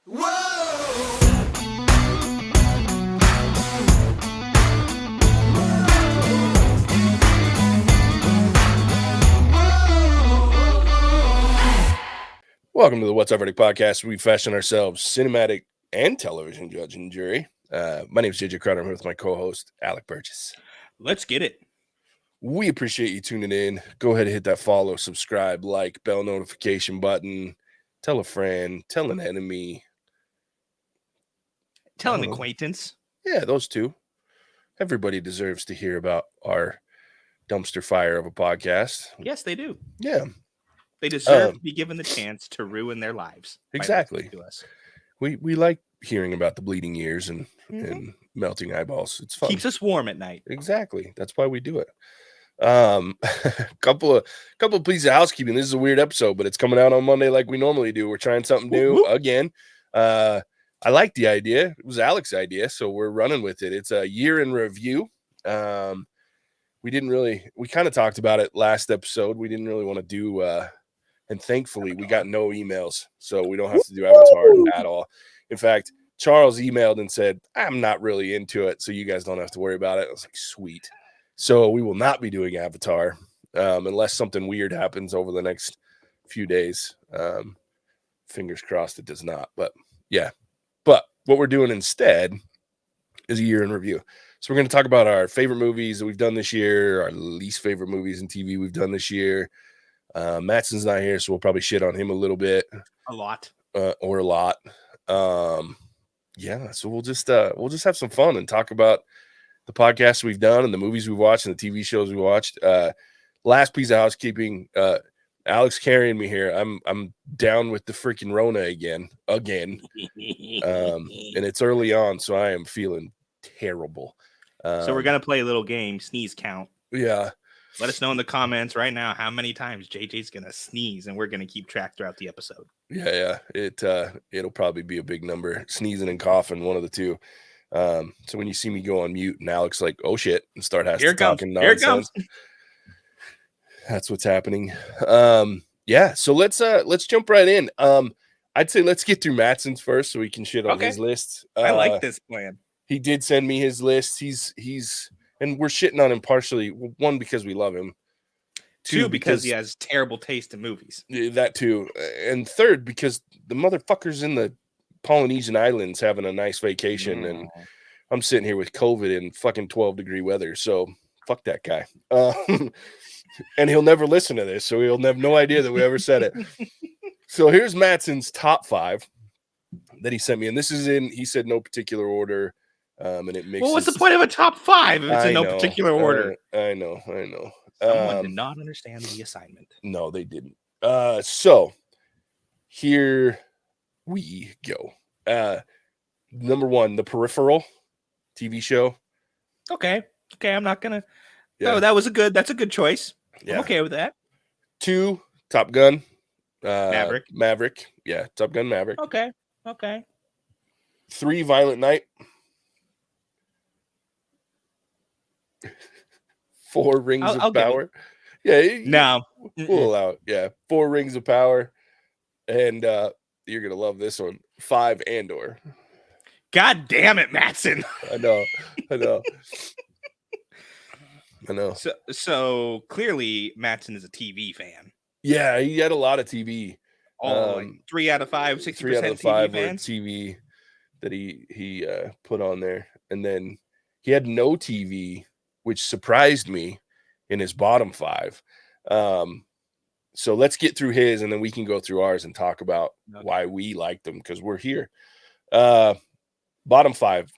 Whoa! Welcome to the What's Up Verdict podcast. We fashion ourselves cinematic and television judge and jury. My name is JJ Crowder. I'm here with my co-host, Alec Burgess. Let's get it. We appreciate you tuning in. Go ahead and hit that follow, subscribe, like, bell notification button. Tell a friend, tell an enemy. Tell an acquaintance. Yeah, those two. Everybody deserves to hear about our dumpster fire of a podcast. Yes, they do. Yeah. They deserve to be given the chance to ruin their lives. Exactly. To us. We like hearing about the bleeding ears and melting eyeballs. It's fun. Keeps us warm at night. Exactly. That's why we do it. Couple of pieces of housekeeping. This is a weird episode, but it's coming out on Monday like we normally do. We're trying something new again. I like the idea. It was Alec's idea, so we're running with it. It's a year in review. We kind of talked about it last episode. We didn't really want to do and thankfully we got no emails, so we don't have to do Avatar at all. In fact, Charles emailed and said, I'm not really into it, so you guys don't have to worry about it. I was like, sweet. So we will not be doing Avatar unless something weird happens over the next few days. Fingers crossed it does not. But yeah. But what we're doing instead is a year in review. So we're going to talk about our favorite movies that we've done this year, our least favorite movies in TV we've done this year. Mattson's not here, so we'll probably shit on him a little bit. A lot. Or a lot. Yeah, so we'll just have some fun and talk about the podcasts we've done and the movies we watched and the TV shows we watched. Last piece of housekeeping, Alex carrying me here. I'm down with the freaking Rona again. And it's early on, so I am feeling terrible. So we're gonna play a little game, sneeze count. Yeah. Let us know in the comments right now how many times JJ's gonna sneeze, and we're gonna keep track throughout the episode. Yeah. It'll probably be a big number. Sneezing and coughing, one of the two. So when you see me go on mute and Alex like, oh shit, and start talking nonsense. That's what's happening. Yeah. So let's jump right in. I'd say let's get through Mattson's first so we can shit on his lists. I like this plan. He did send me his list. He's and we're shitting on him partially. One, because we love him. Two, because he has terrible taste in movies. That too. And third, because the motherfucker's in the Polynesian Islands having a nice vacation, and I'm sitting here with COVID and fucking 12-degree weather. So fuck that guy. And he'll never listen to this, so he'll have no idea that we ever said it. So here's Mattson's top 5 that he sent me, and this is he said no particular order. And it makes. Well, what's the point of a top 5 if it's in no particular order? I know. Someone did not understand the assignment. No, they didn't. So here we go. Number 1, The Peripheral TV show. Okay, I'm not gonna. Yeah. Oh, that's a good choice. Yeah. I'm okay with that. 2, Top Gun. Maverick. Yeah, Top Gun Maverick. Okay. 3, Violent Night. 4, Rings of Power. Yeah. No. We'll allow it. Yeah. 4, Rings of Power. And you're going to love this one. 5, Andor. God damn it, Mattson. I know. So clearly Mattson is a TV fan. Yeah, he had a lot of TV. 3 out of 5, 60% 3 out of 5 TV fans. TV that he put on there. And then he had no TV, which surprised me in his bottom 5. So let's get through his, and then we can go through ours and talk about why we like them, because we're here. Bottom 5,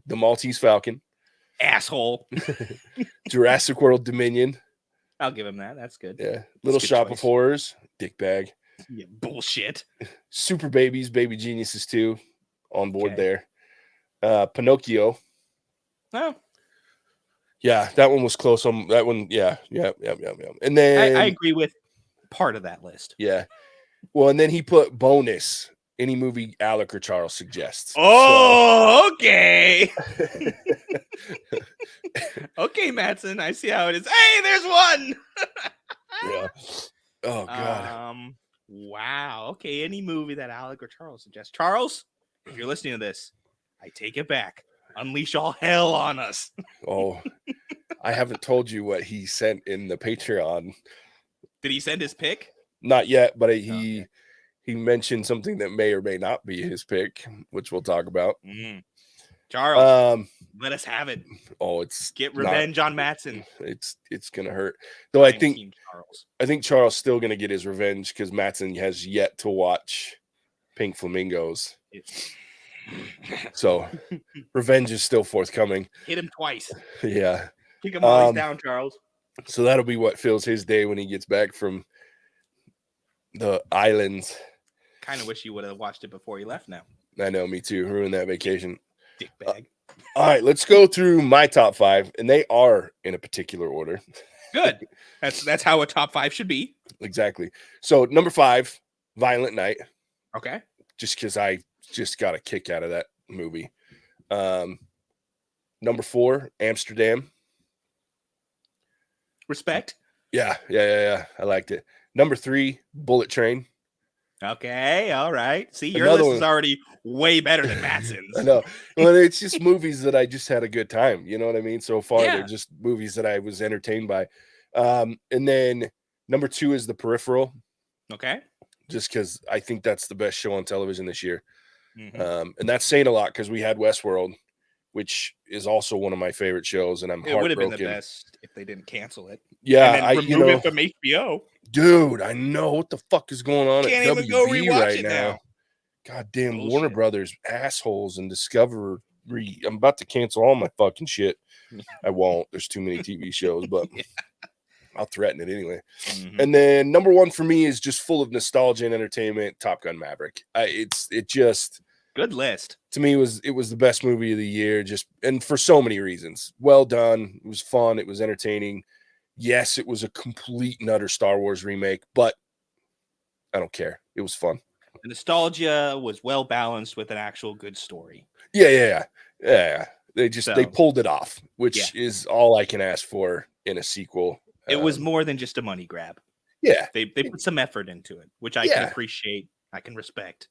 The Maltese Falcon. Asshole. Jurassic World Dominion. I'll give him that. That's good. Yeah. Little Shop of Horrors. Dickbag. Yeah, bullshit. Super Babies, Baby Geniuses 2. On board there. Pinocchio. Oh. Yeah, that one was close. That one, yeah. And then I agree with part of that list. Yeah. Well, and then he put bonus, any movie Alec or Charles suggests. Oh, okay. Okay, Mattson, I see how it is. Hey, there's one. Yeah. Oh God. Wow. Okay. Any movie that Alec or Charles suggests. Charles, if you're listening to this, I take it back. Unleash all hell on us. Oh, I haven't told you what he sent in the Patreon. Did he send his pick? Not yet, but Okay. he mentioned something that may or may not be his pick, which we'll talk about. Charles, let us have it. Oh, it's Get revenge on Mattson. It's gonna hurt. Though I think Charles still gonna get his revenge because Mattson has yet to watch Pink Flamingos. So revenge is still forthcoming. Hit him twice. Yeah. Kick him while he's down, Charles. So that'll be what fills his day when he gets back from the islands. Kind of wish you would have watched it before he left now. I know, me too. Ruined that vacation. Dick bag. All right, let's go through my top 5, and they are in a particular order. Good. That's how a top 5 should be. Exactly. So number 5, Violent Night. Okay. Just because I just got a kick out of that movie. Number 4, Amsterdam. Respect. Yeah. I liked it. Number 3, Bullet Train. Okay, all right. See, your list is already way better than Mattson's. I know. Well, it's just movies that I just had a good time. You know what I mean? So far, they're just movies that I was entertained by. And then number 2 is The Peripheral. Okay. Just because I think that's the best show on television this year. And that's saying a lot because we had Westworld, which is also one of my favorite shows, and I'm heartbroken. It would have been the best if they didn't cancel it. Yeah, and then remove it from HBO. Dude, I know what the fuck is going on Can't at even go WB rewatch right it now. Goddamn Warner Brothers assholes and Discovery. I'm about to cancel all my fucking shit. I won't. There's too many TV shows, but I'll threaten it anyway. And then number 1 for me is just full of nostalgia and entertainment. Top Gun Maverick. It just good list to me. It was the best movie of the year. And for so many reasons. Well done. It was fun. It was entertaining. Yes, it was a complete and utter Star Wars remake, but I don't care. It was fun. The nostalgia was well balanced with an actual good story. Yeah. They pulled it off, which is all I can ask for in a sequel. It was more than just a money grab. Yeah. They put some effort into it, which I can appreciate. I can respect.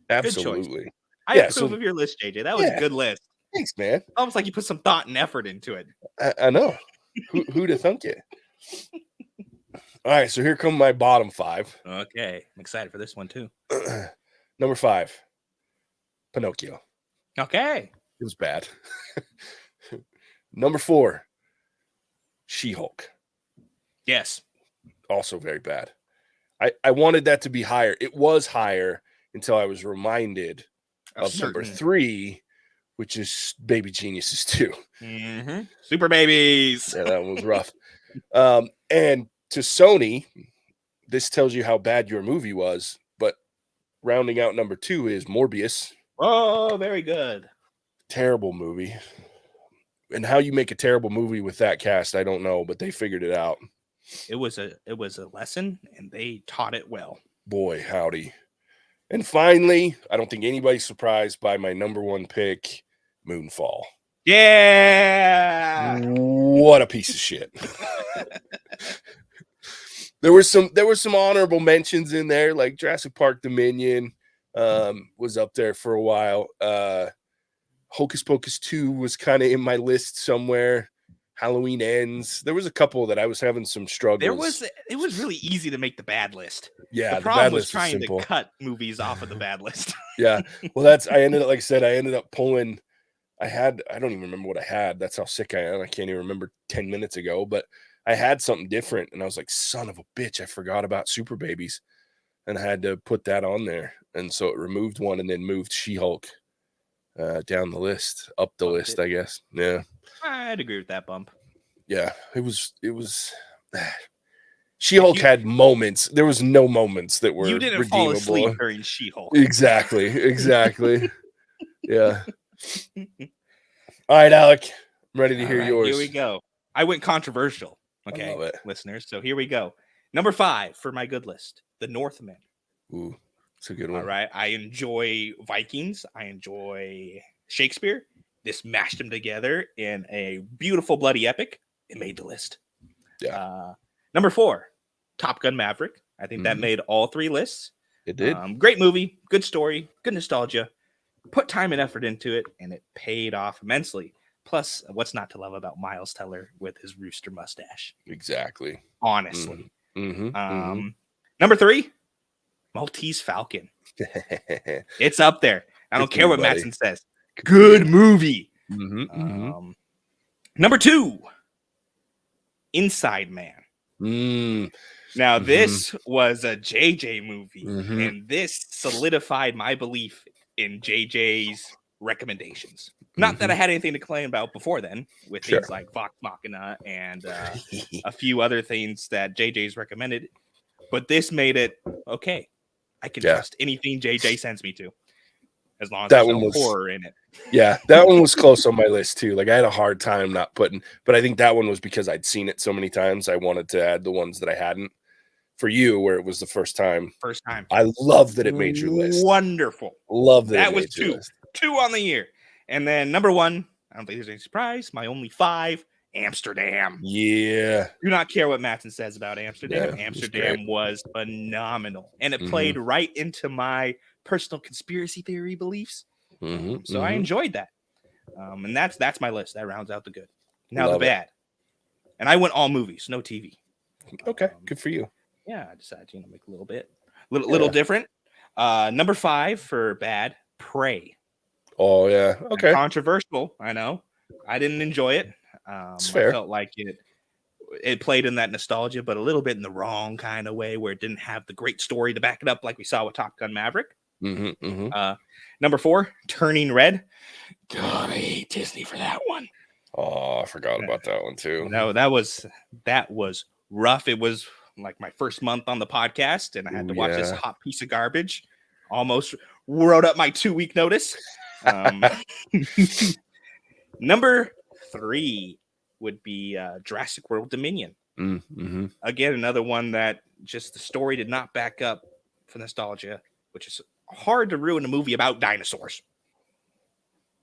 Absolutely. I approve of your list, JJ. That was a good list. Thanks, man. Almost like you put some thought and effort into it. I know. Who'd have thunk it? All right, so here come my bottom 5. Okay, I'm excited for this one too. Number 5, Pinocchio. Okay. It was bad. Number 4, She-Hulk. Yes. Also very bad. I wanted that to be higher. It was higher until I was reminded of number 3, which is Baby Geniuses 2. Super Babies. Yeah, that one was rough. And to Sony, this tells you how bad your movie was, but rounding out number 2 is Morbius. Oh, very good. Terrible movie. And how you make a terrible movie with that cast, I don't know, but they figured it out. It was a lesson, and they taught it well. Boy, howdy. And finally, I don't think anybody's surprised by my number 1 pick, Moonfall. Yeah. What a piece of shit. There were some honorable mentions in there, like Jurassic Park Dominion was up there for a while. Hocus Pocus 2 was kind of in my list somewhere. Halloween Ends. There was a couple that I was having some struggles. It was really easy to make the bad list. Yeah, the problem was trying to cut movies off of the bad list. Yeah. Well, I ended up pulling. I don't even remember what I had. That's how sick I am. I can't even remember 10 minutes ago, but I had something different, and I was like, son of a bitch, I forgot about Super Babies, and I had to put that on there. And so it removed one and then moved She-Hulk down the list, up the list, I guess. Yeah. I'd agree with that bump. Yeah, it was She-Hulk had moments. There was no moments that were you didn't redeemable. Fall asleep during She-Hulk. Exactly. Yeah. All right, Alec. I'm ready to hear yours. Here we go. I went controversial. Okay, listeners. So here we go. Number 5 for my good list, The Northman. Ooh, it's a good one. All right. I enjoy Vikings. I enjoy Shakespeare. This mashed them together in a beautiful bloody epic. It made the list. Yeah. Number 4, Top Gun Maverick. I think that made all 3 lists. It did. Great movie, good story, good nostalgia. Put time and effort into it, and it paid off immensely. Plus, what's not to love about Miles Teller with his rooster mustache? Exactly. Honestly. Mm-hmm. Number 3, Maltese Falcon. It's up there. I don't care what Mattson says. Good movie. Number 2, Inside Man. Now, this was a JJ movie, and this solidified my belief in JJ's recommendations. Not that I had anything to complain about before then, with things like Vox Machina and a few other things that JJ's recommended, but this made it okay. I can trust anything JJ sends me to, as long as there's no horror in it. Yeah, that one was close on my list too. Like I had a hard time not putting, but I think that one was because I'd seen it so many times. I wanted to add the ones that I hadn't. For you, where it was the first time. I love that it made your list. Wonderful. Love that. That was 2 on the year. And then number 1, I don't think there's any surprise. My only 5, Amsterdam. Yeah. Do not care what Mattson says about Amsterdam. Amsterdam was phenomenal. And it played right into my personal conspiracy theory beliefs. So I enjoyed that. And that's my list. That rounds out the good. Now the bad. And I went all movies, no TV. Okay. Good for you. Yeah, I decided to make a little different. Number 5 for bad, Prey. Oh yeah, okay. Controversial, I know. I didn't enjoy it. It's fair. I felt like it played in that nostalgia, but a little bit in the wrong kind of way, where it didn't have the great story to back it up, like we saw with Top Gun Maverick. Number 4, Turning Red. God, I hate Disney for that one. Oh, I forgot about that one too. No, that was rough. It was like my first month on the podcast, and I had to watch this hot piece of garbage. Almost wrote up my 2-week notice. Number 3 would be Jurassic World Dominion. Again, another one that just the story did not back up for nostalgia, which is hard to ruin a movie about dinosaurs.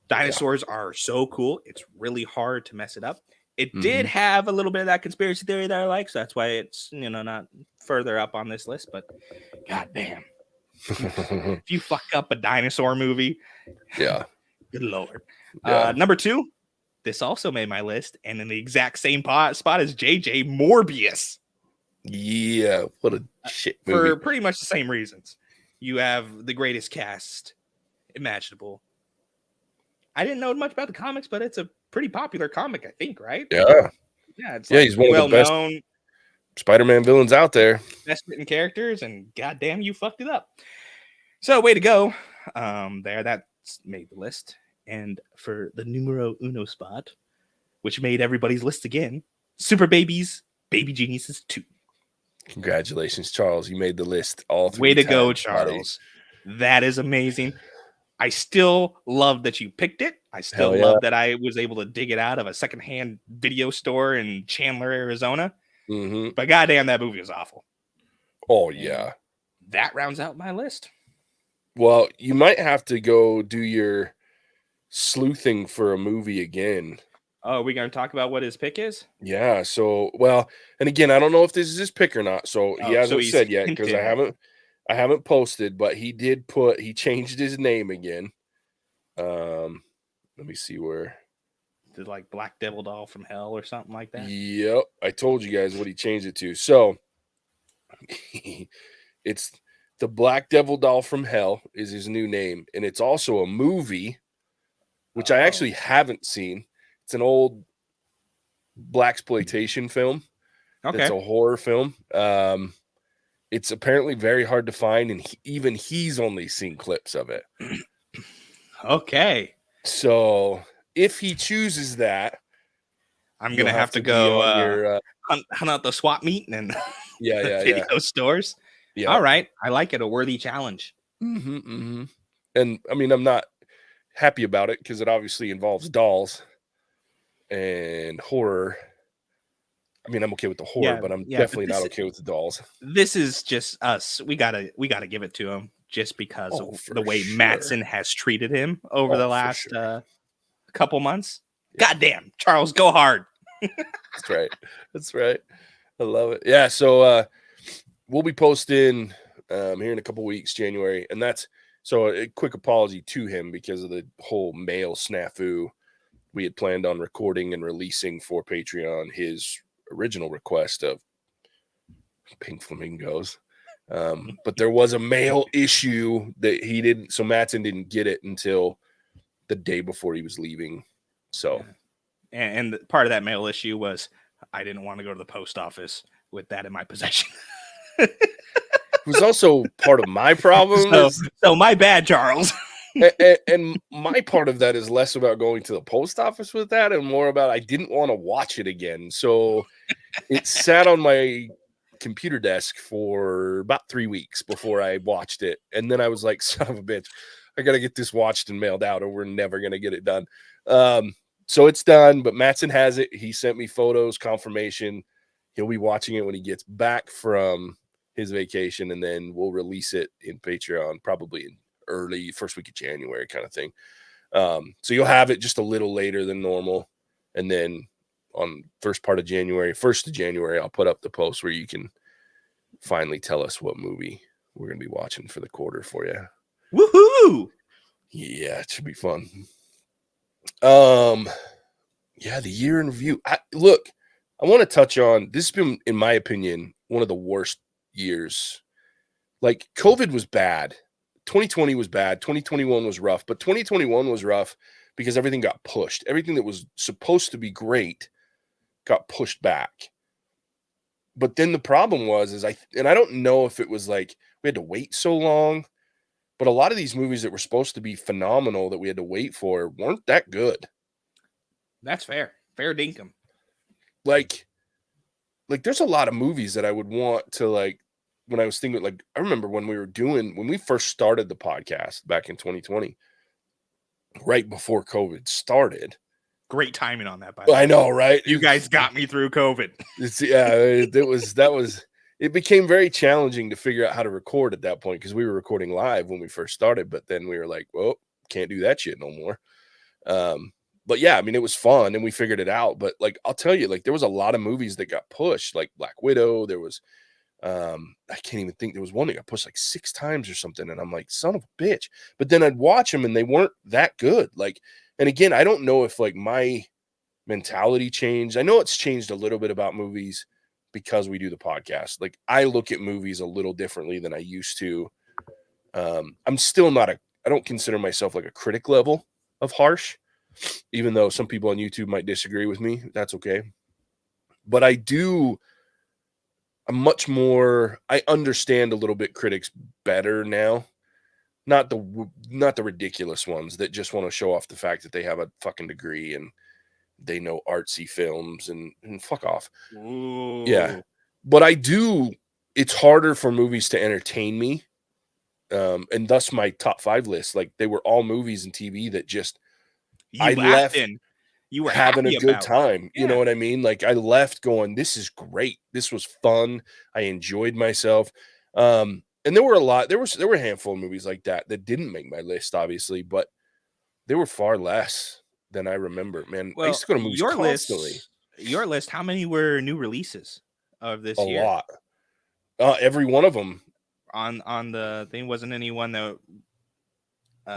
Dinosaurs are so cool. It's really hard to mess it up. It did have a little bit of that conspiracy theory that I like, so that's why it's not further up on this list. But goddamn, if you fuck up a dinosaur movie, good lord. Number 2, this also made my list, and in the exact same spot as JJ, Morbius. Yeah, what a shit movie. For pretty much the same reasons. You have the greatest cast imaginable. I didn't know much about the comics, but it's a pretty popular comic, I think, right? Yeah. It's he's one of the best known Spider-Man villains out there. Best written characters, and goddamn, you fucked it up. So, way to go. That's made the list. And for the numero uno spot, which made everybody's list again, Super Babies, Baby Geniuses 2. Congratulations, Charles. You made the list all 3 Way to times, go, Charles. Buddy. That is amazing. I still love that you picked it. I still love that I was able to dig it out of a secondhand video store in Chandler, Arizona. But goddamn, that movie was awful. Oh, yeah. That rounds out my list. Well, you might have to go do your sleuthing for a movie again. Oh, are we going to talk about what his pick is? Yeah. So, well, and again, I don't know if this is his pick or not. So he hasn't said yet because I haven't posted, but he changed his name again. Let me see where. Did like Black Devil Doll from Hell or something like that? Yep. I told you guys what he changed it to. So it's the Black Devil Doll from Hell is his new name. And it's also a movie, which I actually haven't seen. It's an old blaxploitation film. Okay. It's a horror film. It's apparently very hard to find, and even he's only seen clips of it. Okay. So if he chooses that, I'm gonna have to go hunt out the swap meet and video stores. Yeah. All right. I like it. A worthy challenge. And I mean, I'm not happy about it because it obviously involves dolls and horror. I mean, I'm okay with the horror, but I'm definitely not okay with the dolls. This is just us. We gotta give it to him just because of the way Mattson has treated him over the last couple months. Yeah. Goddamn, Charles, go hard. That's right. I love it. Yeah. So we'll be posting here in a couple weeks, January, and that's so a quick apology to him because of the whole mail snafu. We had planned on recording and releasing for Patreon his original request of pink flamingos. But there was a mail issue that he didn't, so Mattson didn't get it until the day before he was leaving. So, and part of that mail issue was I didn't want to go to the post office with that in my possession. It was also part of my problem. So my bad, Charles. and my part of that is less about going to the post office with that and more about I didn't want to watch it again. So it sat on my computer desk for about 3 weeks before I watched it. And then I was like, son of a bitch, I got to get this watched and mailed out or we're never going to get it done. So it's done, but Mattson has it. He sent me photos, confirmation. He'll be watching it when he gets back from his vacation, and then we'll release it in Patreon probably in early first week of January kind of thing. So you'll have it just a little later than normal. And then on first part of January, 1st of January, I'll put up the post where you can finally tell us what movie we're going to be watching for the quarter for you. Woohoo! Yeah, it should be fun. Yeah, the year in review. I want to touch on, this has been, in my opinion, one of the worst years. Like, COVID was bad. 2020 was bad. 2021 was rough, but 2021 was rough because everything got pushed. Everything that was supposed to be great got pushed back. But then the problem was, I don't know if it was like we had to wait so long, but a lot of these movies that were supposed to be phenomenal that we had to wait for weren't that good. That's fair. Fair dinkum. Like there's a lot of movies that I would want to, like, when I was thinking, like, I remember when we first started the podcast back in 2020, right before COVID started. Great timing on that, by the way. I know, right? You guys got me through COVID. It became very challenging to figure out how to record at that point because we were recording live when we first started, but then we were like, well, can't do that shit no more. But yeah, I mean, it was fun and we figured it out. But like, I'll tell you, like, there was a lot of movies that got pushed, like Black Widow. There was, I can't even think, there was one that got pushed like 6 times or something. And I'm like, son of a bitch. But then I'd watch them and they weren't that good. Like, and again, I don't know if like my mentality changed. I know it's changed a little bit about movies because we do the podcast. Like, I look at movies a little differently than I used to. I'm still not I don't consider myself like a critic level of harsh, even though some people on YouTube might disagree with me. That's okay. But I'm much more, I understand a little bit critics better now. Not the ridiculous ones that just want to show off the fact that they have a fucking degree and they know artsy films and fuck off. Ooh. Yeah. But it's harder for movies to entertain me. And thus my top 5 list, like, they were all movies and TV that just, you were having a good time. Yeah. You know what I mean? Like, I left going, this is great. This was fun. I enjoyed myself. And there were a handful of movies like that didn't make my list, obviously, but they were far less than I remember. Man, I used to go to movies constantly. Your list, how many were new releases of this year? A lot. Every one of them. On the thing, wasn't anyone that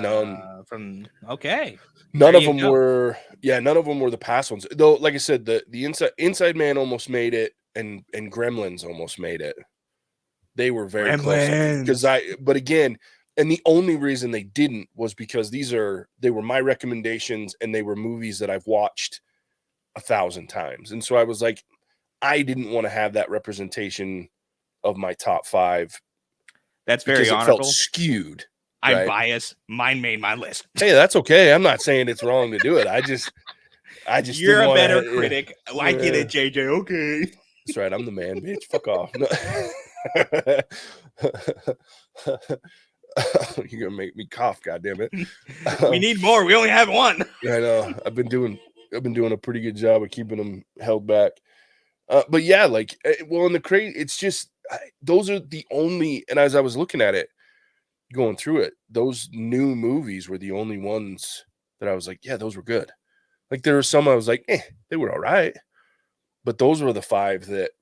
none from okay. None of them were the past ones. Though, like I said, the Inside Man almost made it, and Gremlins almost made it. They were very close. But again, and the only reason they didn't was because they were my recommendations and they were movies that I've watched 1,000 times. And so I was like, I didn't want to have that representation of my top 5. That's very honorable. It felt skewed. I'm biased. Mine made my list. Hey, that's okay. I'm not saying it's wrong to do it. I just You're a better critic. I get it, JJ. Okay. That's right. I'm the man, bitch. Fuck off. You're gonna make me cough, goddammit. We need more. We only have one. I know. I've been doing a pretty good job of keeping them held back. But yeah, like, well, in the crate, it's just those are the only. And as I was looking at it, going through it, those new movies were the only ones that I was like, yeah, those were good. Like, there were some I was like, they were all right. But those were the 5 that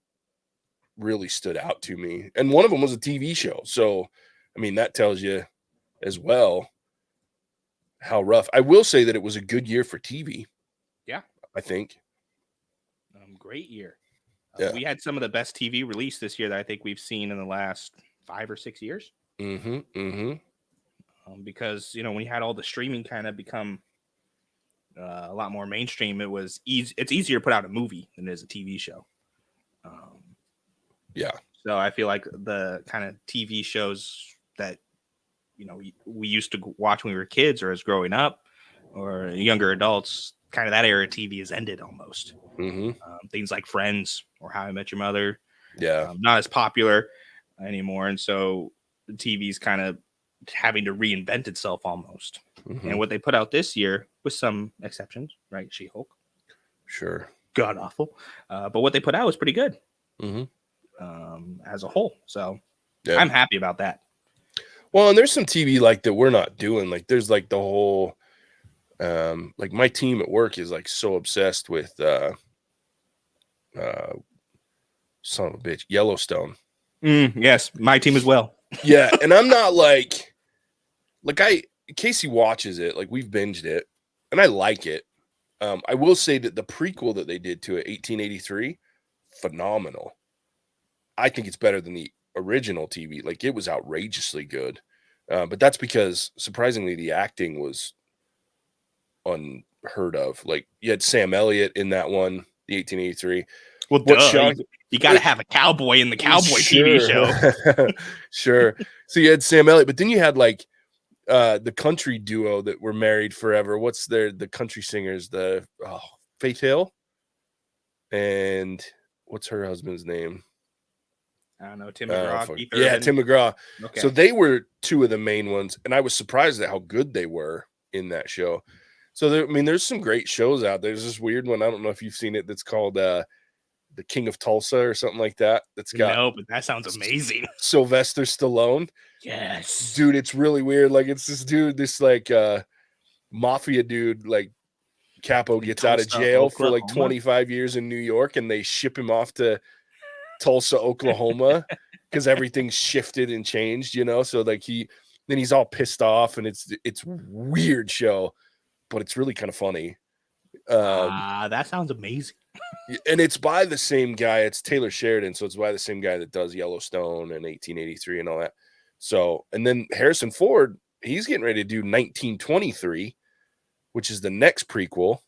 really stood out to me. And one of them was a TV show. So, I mean, that tells you as well how rough. I will say that it was a good year for TV. Yeah. I think. Great year. Yeah. We had some of the best TV released this year that I think we've seen in the last 5 or 6 years. Because, you know, when you had all the streaming kind of become a lot more mainstream, it's easier to put out a movie than it is a TV show. Yeah. So I feel like the kind of TV shows that, you know, we used to watch when we were kids or as growing up or younger adults, kind of that era of TV has ended almost. Things like Friends or How I Met Your Mother. Yeah. Not as popular anymore. And so the TV's kind of having to reinvent itself almost. And what they put out this year, with some exceptions, right? She-Hulk. Sure. God awful. But what they put out was pretty good as a whole. So yeah. I'm happy about that. Well, and there's some TV like that we're not doing. Like there's like the whole, like my team at work is like so obsessed with, son of a bitch, Yellowstone. Yes, my team as well. Yeah, and I'm not like Casey watches it, like we've binged it, and I like it. I will say that the prequel that they did to it, 1883, phenomenal. I think it's better than the original TV. Like it was outrageously good. But that's because surprisingly the acting was unheard of. Like you had Sam Elliott in that one, the 1883. Well, you got to have a cowboy in the cowboy TV show. Sure. So you had Sam Elliott, but then you had like the country duo that were married forever. What's the country singers? Faith Hill, and what's her husband's name? I don't know. Tim McGraw. Yeah, Tim McGraw. Okay. So they were two of the main ones, and I was surprised at how good they were in that show. So there's some great shows out there. There's this weird one. I don't know if you've seen it. That's called The King of Tulsa or something like that. That's got but that sounds amazing. Sylvester Stallone. Yes, dude, it's really weird. Like it's this dude, this like mafia dude, like Capo gets out of jail Oklahoma? For like 25 years in New York, and they ship him off to Tulsa, Oklahoma, because everything's shifted and changed, you know. So like he's all pissed off, and it's weird show, but it's really kind of funny. That sounds amazing. And it's by the same guy. It's Taylor Sheridan, so it's by the same guy that does Yellowstone and 1883 and all that. So, and then Harrison Ford, he's getting ready to do 1923, which is the next prequel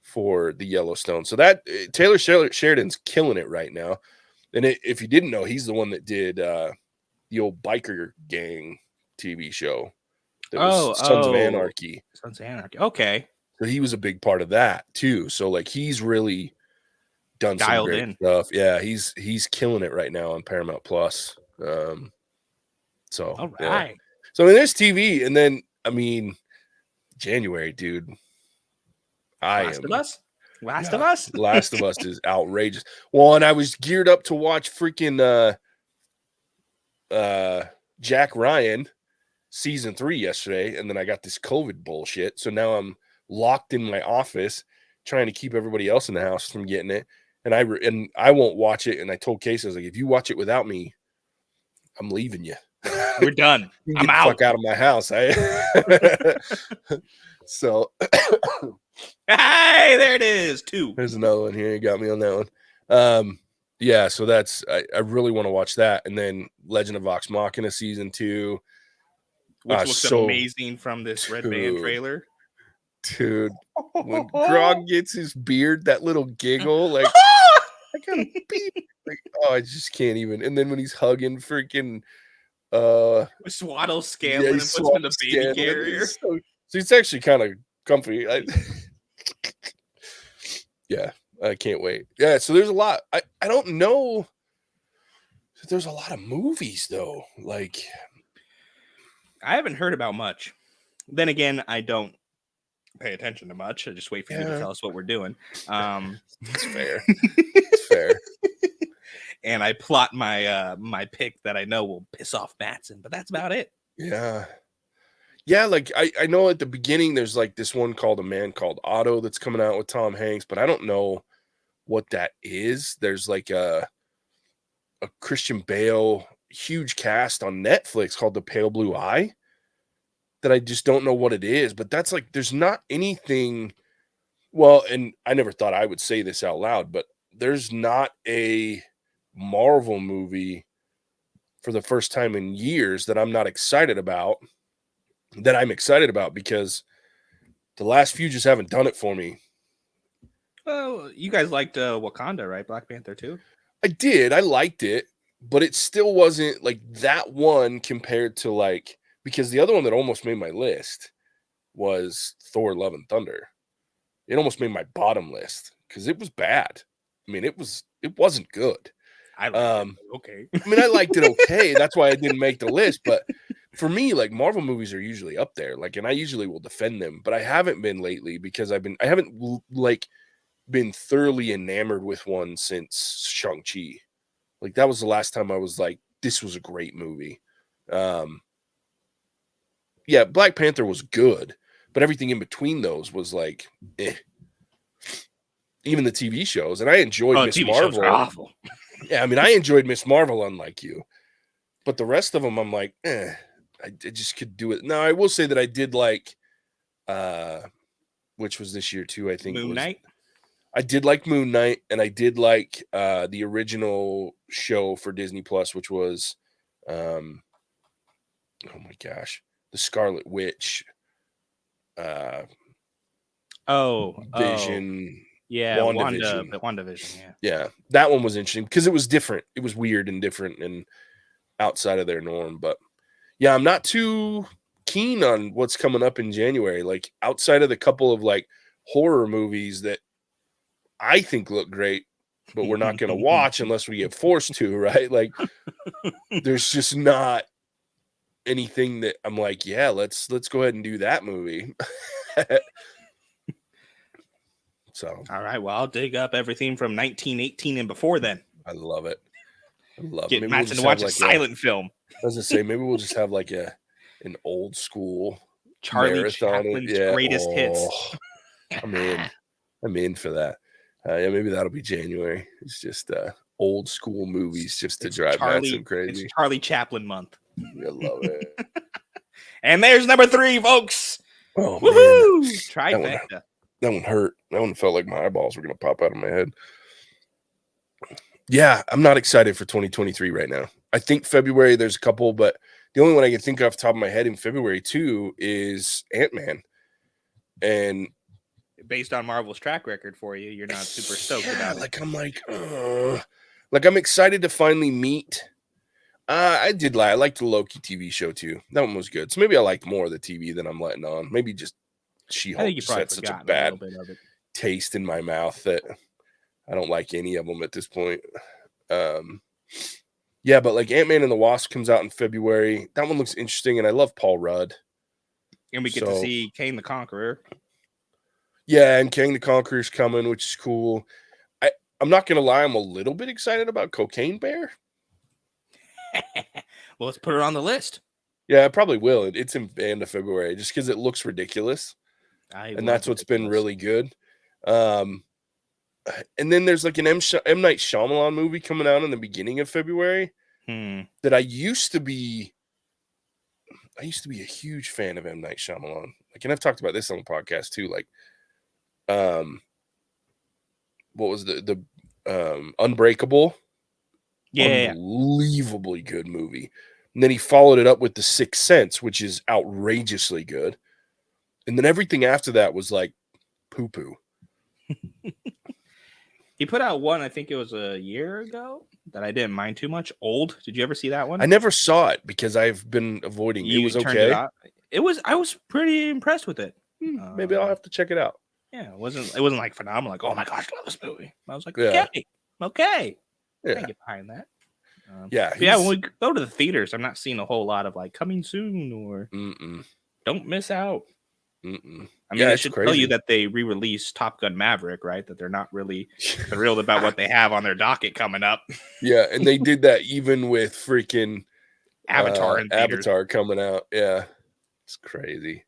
for the Yellowstone. So that Taylor Sheridan's killing it right now. And if you didn't know, he's the one that did the old biker gang TV show. That was Sons of Anarchy. Sons of Anarchy. Okay. So he was a big part of that too. So like he's really done some great stuff. Yeah, he's killing it right now on Paramount Plus. So all right. Yeah. So I mean, there's TV, and then I mean, January, dude. Last of Us. Last of Us is outrageous. Well, and I was geared up to watch freaking Jack Ryan season 3 yesterday, and then I got this COVID bullshit. So now I'm locked in my office trying to keep everybody else in the house from getting it. And I won't watch it. And I told Casey, I was like, if you watch it without me, I'm leaving you. We're done. I'm out. Fuck out of my house. So hey, there it is. 2. There's another one here. You got me on that one. Yeah, so that's I really want to watch that. And then Legend of Vox Machina season 2. Which looks amazing from this Red Band trailer. Dude, when Grog gets his beard, that little giggle, like I gotta beat, like, oh, I just can't even. And then when he's hugging freaking Swaddle Scanlon and puts him in the baby carrier. So it's actually kind of comfy. Yeah, I can't wait. Yeah, so there's a lot. I don't know. There's a lot of movies though. Like I haven't heard about much. Then again, I don't pay attention to much. I just wait for you to tell us what we're doing. It's fair. It's fair. And I plot my my pick that I know will piss off Mattson, but that's about it. Yeah. Yeah, like I know at the beginning there's like this one called A Man Called Otto that's coming out with Tom Hanks, but I don't know what that is. There's like a Christian Bale huge cast on Netflix called The Pale Blue Eye that I just don't know what it is, but that's like, there's not anything. Well, and I never thought I would say this out loud, but there's not a Marvel movie for the first time in years that I'm excited about, because the last few just haven't done it for me. Well, you guys liked Wakanda, right? Black Panther 2? I did. I liked it, but it still wasn't like that one compared to like, because the other one that almost made my list was Thor Love and Thunder. It almost made my bottom list because it was bad. I mean, it wasn't good. I liked it. Okay. I mean, I liked it okay. That's why I didn't make the list. But for me, like, Marvel movies are usually up there. Like, and I usually will defend them, but I haven't been lately because I haven't like been thoroughly enamored with one since Shang-Chi. Like, that was the last time I was like, this was a great movie. Yeah, Black Panther was good, but everything in between those was like, eh. Even the TV shows, and I enjoyed Miss Marvel. Shows are awful. Yeah, I mean, I enjoyed Miss Marvel, unlike you, but the rest of them, I'm like, I just could do it. Now, I will say that I did like, which was this year too, I think. Moon Knight. I did like Moon Knight, and I did like the original show for Disney Plus, which was, oh my gosh, the Scarlet Witch. Vision. Yeah, WandaVision. Yeah, that one was interesting because it was different. It was weird and different and outside of their norm. But yeah, I'm not too keen on what's coming up in January. Like, outside of the couple of like horror movies that I think look great, but we're not going to watch unless we get forced to, right? Like, there's just not anything that I'm like, yeah, let's go ahead and do that movie. So, all right, well, I'll dig up everything from 1918 and before then. I love it. Get Mattson to watch a silent film. I was gonna say, maybe we'll just have like an old school Charlie Chaplin's greatest hits. I'm in for that. Yeah, maybe that'll be January. It's just old school movies just to drive Mattson crazy. It's Charlie Chaplin month. I love it. And there's number 3, folks. Oh, woohoo! Trifecta. That one hurt. That one felt like my eyeballs were going to pop out of my head. Yeah, I'm not excited for 2023 right now. I think February there's a couple, but the only one I can think of off the top of my head in February too is Ant-Man. And based on Marvel's track record for you, you're not super stoked about it. Like, I'm excited to finally meet. I liked the Loki TV show too. That one was good. So maybe I liked more of the TV than I'm letting on. Maybe just She-Hulk just had such a bad taste in my mouth that I don't like any of them at this point. Yeah, but like Ant-Man and the Wasp comes out in February. That one looks interesting, and I love Paul Rudd. And we get to see Kang the Conqueror. Yeah, and Kang the Conqueror's coming, which is cool. I'm not going to lie, I'm a little bit excited about Cocaine Bear. Well, let's put it on the list. Yeah, I probably will. It's in the end of February just because it looks ridiculous. And that's what's been really good. And then there's like an M. Night Shyamalan movie coming out in the beginning of February that I used to be a huge fan of M. Night Shyamalan. Like, and I've talked about this on the podcast too. Like, what was the Unbreakable? Yeah, unbelievably good movie. And then he followed it up with The Sixth Sense, which is outrageously good. And then everything after that was like poo-poo. He put out one, I think it was a year ago, that I didn't mind too much. Old. Did you ever see that one? I never saw it because I've been avoiding it. It was okay. I was pretty impressed with it. Maybe I'll have to check it out. Yeah, it wasn't like phenomenal. Like, oh my gosh, I love this movie. I was like, okay. Yeah. I get behind that. Yeah. When we go to the theaters, I'm not seeing a whole lot of like coming soon or don't miss out. I mean, I should tell you that they re-released Top Gun Maverick, right? That they're not really thrilled about what they have on their docket coming up. Yeah, and they did that even with freaking Avatar coming out. Yeah, it's crazy.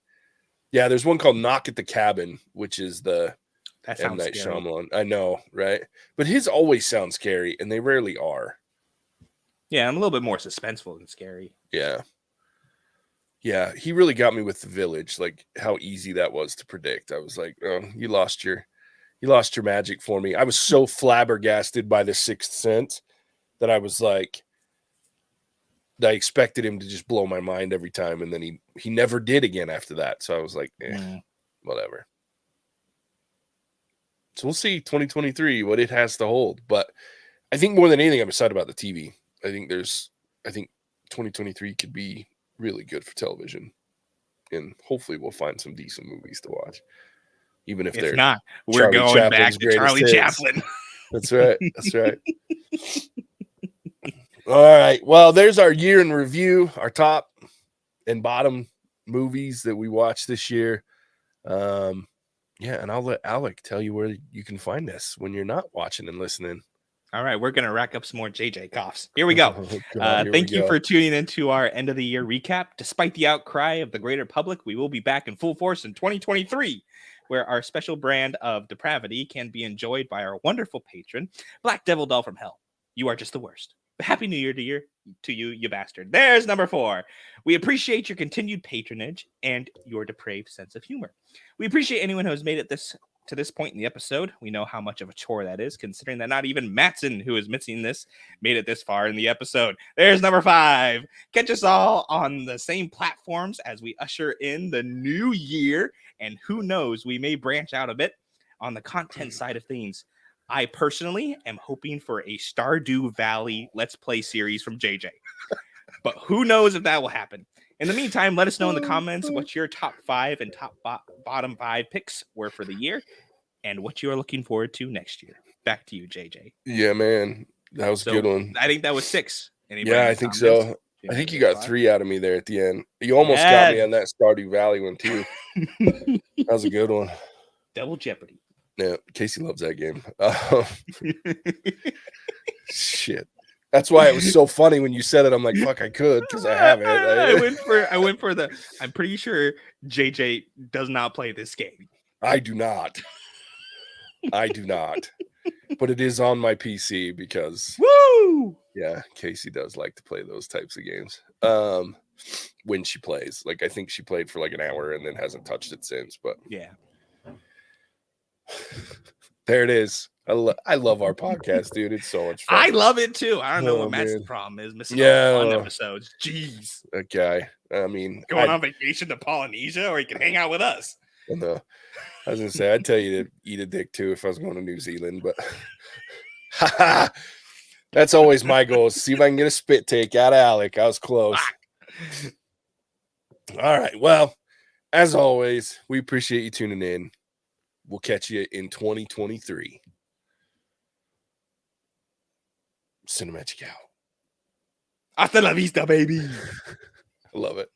Yeah, there's one called Knock at the Cabin, which is the M. Night Shyamalan. I know, right? But his always sound scary, and they rarely are. Yeah, I'm a little bit more suspenseful than scary. Yeah. Yeah, he really got me with The Village, like how easy that was to predict. I was like, oh, you lost your magic for me. I was so flabbergasted by The Sixth Sense that I was like, I expected him to just blow my mind every time, and then he never did again after that. So I was like, whatever. So we'll see 2023 what it has to hold. But I think more than anything, I'm excited about the TV. I think 2023 could be really good for television, and hopefully we'll find some decent movies to watch, even if they're not. We're Charlie going Chaplin's back to Charlie hits. Chaplin. That's right. That's right. All right. Well, there's our year in review, our top and bottom movies that we watched this year. Yeah, and I'll let Alec tell you where you can find us when you're not watching and listening. All right, we're going to rack up some more JJ coughs. Here we go. Thank you for tuning into our end of the year recap. Despite the outcry of the greater public, we will be back in full force in 2023, where our special brand of depravity can be enjoyed by our wonderful patron, Black Devil Doll from Hell. You are just the worst. Happy New Year to you, you bastard. There's number 4. We appreciate your continued patronage and your depraved sense of humor. We appreciate anyone who has made it to this point in the episode. We know how much of a chore that is, considering that not even Mattson, who is missing this, made it this far in the episode. There's number 5. Catch us all on the same platforms as we usher in the new year, and who knows, we may branch out a bit on the content side of things. I personally am hoping for a Stardew Valley Let's Play series from JJ, but who knows if that will happen. In the meantime, let us know in the comments what your top 5 and top bottom 5 picks were for the year and what you are looking forward to next year. Back to you, JJ. Yeah, man. That was a good one. I think that was 6. Anybody I think so. I think you got 5? 3 out of me there at the end. You almost got me on that Stardew Valley one, too. That was a good one. Double Jeopardy. Yeah, Casey loves that game. Shit. That's why it was so funny when you said it. I'm like, fuck, I could because I have it. I went for the. I'm pretty sure JJ does not play this game. I do not. But it is on my PC because yeah, Casey does like to play those types of games. When she plays, like I think she played for like an hour and then hasn't touched it since. But yeah, there it is. I love our podcast, dude. It's so much fun. I love it too. I don't know what Matt's problem is. Missing all the fun episodes. Jeez. That guy. I mean, going on vacation to Polynesia, or you can hang out with us. No, I was gonna say I'd tell you to eat a dick too if I was going to New Zealand, but that's always my goal. See if I can get a spit take out of Alec. I was close. All right. Well, as always, we appreciate you tuning in. We'll catch you in 2023. Cinematic out. Hasta la vista, baby. I love it.